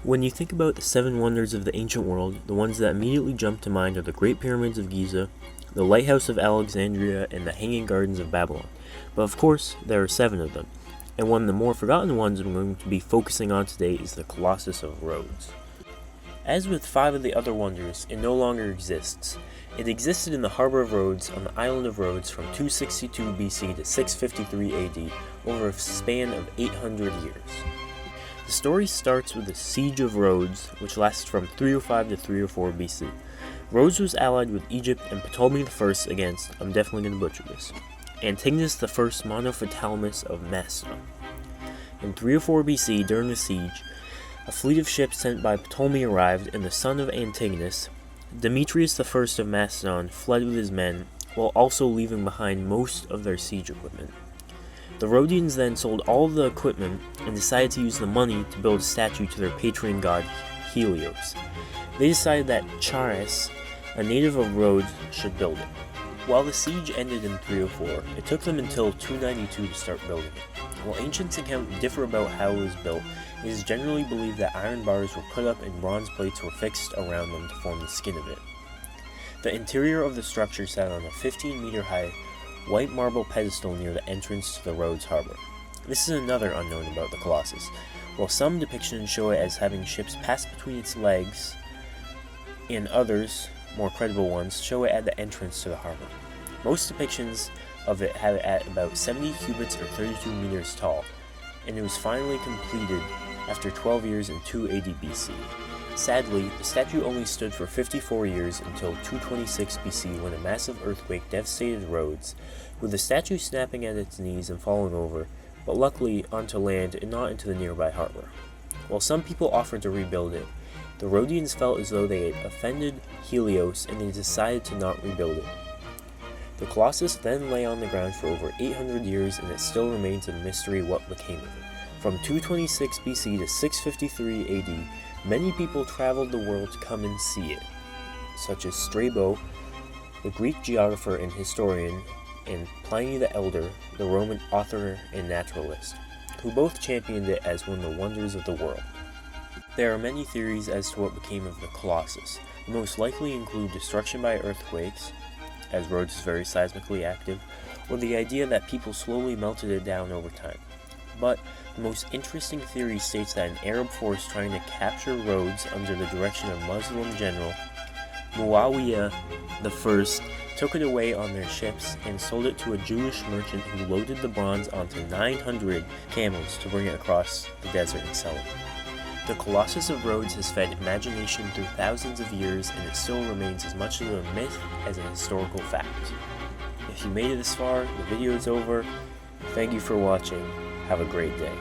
When you think about the 7 wonders of the ancient world, the ones that immediately jump to mind are the Great Pyramids of Giza, the Lighthouse of Alexandria, and the Hanging Gardens of Babylon. But of course, there are 7 of them, and one of the more forgotten ones I'm going to be focusing on today is the Colossus of Rhodes. As with 5 of the other wonders, it no longer exists. It existed in the harbor of Rhodes on the island of Rhodes from 262 BC to 653 AD, over a span of 800 years. The story starts with the Siege of Rhodes, which lasted from 305 to 304 BC. Rhodes was allied with Egypt and Ptolemy I against, I'm definitely going to butcher this, Antigonus I Monophthalmus of Macedon. In 304 BC, during the siege, a fleet of ships sent by Ptolemy arrived, and the son of Antigonus, Demetrius I of Macedon, fled with his men, while also leaving behind most of their siege equipment. The Rhodians then sold all of the equipment and decided to use the money to build a statue to their patron god Helios. They decided that Charis, a native of Rhodes, should build it. While the siege ended in 304, it took them until 292 to start building it. While ancient accounts differ about how it was built, it is generally believed that iron bars were put up and bronze plates were fixed around them to form the skin of it. The interior of the structure sat on a 15-meter-high white marble pedestal near the entrance to the Rhodes harbor. This is another unknown about the Colossus. While some depictions show it as having ships pass between its legs, and others, more credible ones, show it at the entrance to the harbor. Most depictions of it have it at about 70 cubits or 32 meters tall, and it was finally completed after 12 years in 2 AD BC. Sadly, the statue only stood for 54 years until 226 BC when a massive earthquake devastated Rhodes, with the statue snapping at its knees and falling over, but luckily onto land and not into the nearby harbor. While some people offered to rebuild it, the Rhodians felt as though they had offended Helios and they decided to not rebuild it. The Colossus then lay on the ground for over 800 years, and it still remains a mystery what became of it. From 226 BC to 653 AD, many people traveled the world to come and see it, such as Strabo, the Greek geographer and historian, and Pliny the Elder, the Roman author and naturalist, who both championed it as one of the wonders of the world. There are many theories as to what became of the Colossus. The most likely include destruction by earthquakes, as Rhodes is very seismically active, or the idea that people slowly melted it down over time. But the most interesting theory states that an Arab force trying to capture Rhodes under the direction of Muslim general Muawiyah I took it away on their ships and sold it to a Jewish merchant who loaded the bronze onto 900 camels to bring it across the desert and sell it. The Colossus of Rhodes has fed imagination through thousands of years, and it still remains as much of a myth as a historical fact. If you made it this far, the video is over. Thank you for watching. Have a great day.